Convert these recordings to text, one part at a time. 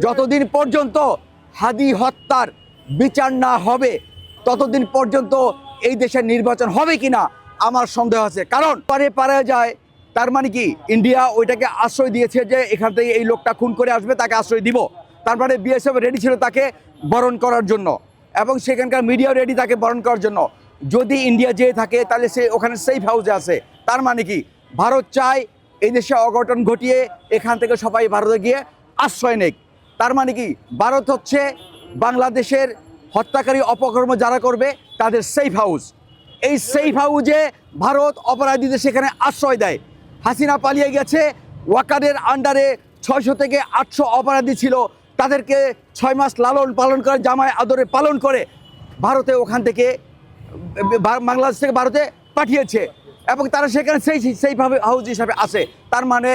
যতদিন পর্যন্ত হাদি হত্যার বিচার না হবে ততদিন পর্যন্ত এই দেশের নির্বাচন হবে কিনা আমার সন্দেহ আছে। কারণ পারে যায়, তার মানে কি ইন্ডিয়া ওইটাকে আশ্রয় দিয়েছে যে এখান থেকে এই লোকটা খুন করে আসবে, তাকে আশ্রয় দিব। তার মানে বিএসএফ রেডি ছিল তাকে বরণ করার জন্য, এবং সেখানকার মিডিয়াও রেডি তাকে বরণ করার জন্য। যদি ইন্ডিয়া যেয়ে থাকে তাহলে সে ওখানে সেফ হাউসে আছে। তার মানে কি ভারত চায় এই দেশে অঘটন ঘটিয়ে এখান থেকে সবাই ভারতে গিয়ে আশ্রয় নেক। তার মানে কি ভারত হচ্ছে বাংলাদেশের হত্যাকারী অপকর্ম যারা করবে তাদের সেফ হাউস। এই সেফ হাউসে ভারত অপরাধীদের সেখানে আশ্রয় দেয়। হাসিনা পালিয়ে গেছে, ওয়াকারের আন্ডারে 600 থেকে 800 অপরাধী ছিল, তাদেরকে 6 মাস লালন পালন করে জামায় আদরে পালন করে ভারতে ওখান থেকে বাংলাদেশ থেকে ভারতে পাঠিয়েছে, এবং তারা সেখানে সেইভাবে হাউস হিসাবে আছে। তার মানে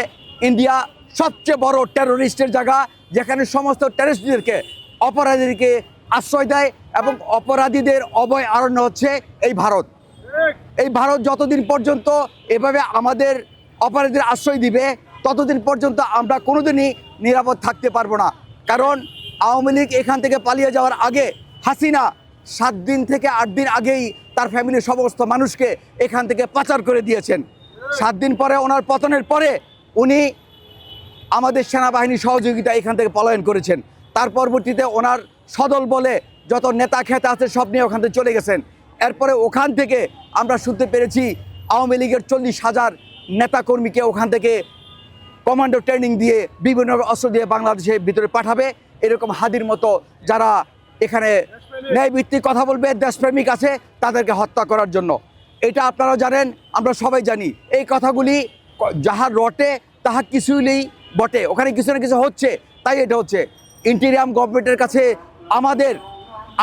ইন্ডিয়া সবচেয়ে বড় টেরোরিস্টের জায়গা, যেখানে সমস্ত টেরোরিস্টদেরকে অপরাধীদেরকে আশ্রয় দেয়, এবং অপরাধীদের অভয় আরণ্য হচ্ছে এই ভারত। এই ভারত যতদিন পর্যন্ত এভাবে আমাদের অপরাধীদের আশ্রয় দিবে ততদিন পর্যন্ত আমরা কোনোদিনই নিরাপদ থাকতে পারবো না। কারণ আওয়ামী লীগ এখান থেকে পালিয়ে যাওয়ার আগে হাসিনা 7 দিন থেকে 8 দিন আগেই তার ফ্যামিলির সমস্ত মানুষকে এখান থেকে পাচার করে দিয়েছেন। 7 দিন পরে ওনার পতনের পরে উনি আমাদের সেনাবাহিনীর সহযোগিতা এখান থেকে পলায়ন করেছেন। তার পরবর্তীতে ওনার সদল বলে যত নেতা খেতা আছে সব নিয়ে ওখান থেকে চলে গেছেন। এরপরে ওখান থেকে আমরা শুনতে পেরেছি আওয়ামী লীগের 40,000 নেতাকর্মীকে ওখান থেকে কমান্ডো ট্রেনিং দিয়ে বিভিন্ন অস্ত্র দিয়ে বাংলাদেশের ভিতরে পাঠাবে, এরকম হাদির মতো যারা এখানে ন্যায়ভিত্তিক কথা বলবে, দেশপ্রেমিক আছে, তাদেরকে হত্যা করার জন্য। এটা আপনারাও জানেন, আমরা সবাই জানি। এই কথাগুলি যাহার রটে তাহা কিছুই বটে, ওখানে কিছু না কিছু হচ্ছে, তাই এটা হচ্ছে। ইন্টিরিয়াম গভর্নমেন্টের কাছে আমাদের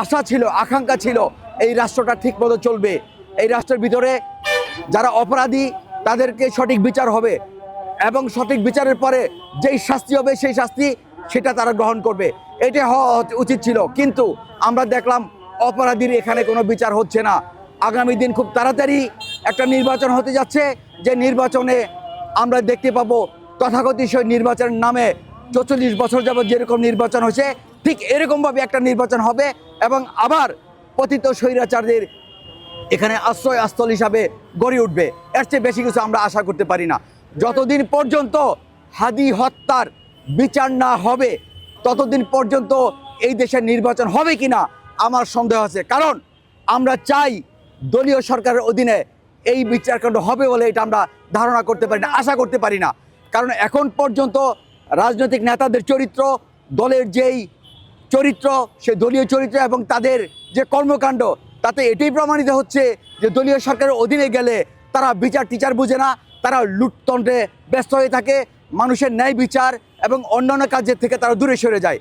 আশা ছিল, আকাঙ্ক্ষা ছিল এই রাষ্ট্রটা ঠিকমতো চলবে, এই রাষ্ট্রের ভিতরে যারা অপরাধী তাদেরকে সঠিক বিচার হবে, এবং সঠিক বিচারের পরে যেই শাস্তি হবে সেই শাস্তি সেটা তারা গ্রহণ করবে, এটা হওয়া উচিত ছিল। কিন্তু আমরা দেখলাম অপরাধীর এখানে কোনো বিচার হচ্ছে না। আগামী দিন খুব তাড়াতাড়ি একটা নির্বাচন হতে যাচ্ছে, যে নির্বাচনে আমরা দেখতে পাবো তথাকথিত নির্বাচনের নামে 44 বছর যাবত যেরকম নির্বাচন হয়েছে ঠিক এরকমভাবে একটা নির্বাচন হবে, এবং আবার পতিত স্বৈরাচারদের এখানে আশ্রয়স্থল হিসাবে গড়ে উঠবে। এর চেয়ে বেশি কিছু আমরা আশা করতে পারি না। যতদিন পর্যন্ত হাদি হত্যার বিচার না হবে ততদিন পর্যন্ত এই দেশের নির্বাচন হবে কিনা আমার সন্দেহ আছে। কারণ আমরা চাই দলীয় সরকারের অধীনে এই বিচারকাণ্ড হবে বলে এটা আমরা ধারণা করতে পারি না, আশা করতে পারি না। কারণ এখন পর্যন্ত রাজনৈতিক নেতাদের চরিত্র, দলের যেই চরিত্র, সে দলীয় চরিত্র এবং তাদের যে কর্মকাণ্ড, তাতে এটাই প্রমাণিত হচ্ছে যে দলীয় সরকারের অধীনে গেলে তারা বিচার টিচার বুঝে না, তারা লুটতন্ত্রে ব্যস্ত হয়ে থাকে, মানুষের ন্যায় বিচার এবং অন্যান্য কাজের থেকে তারা দূরে সরে যায়।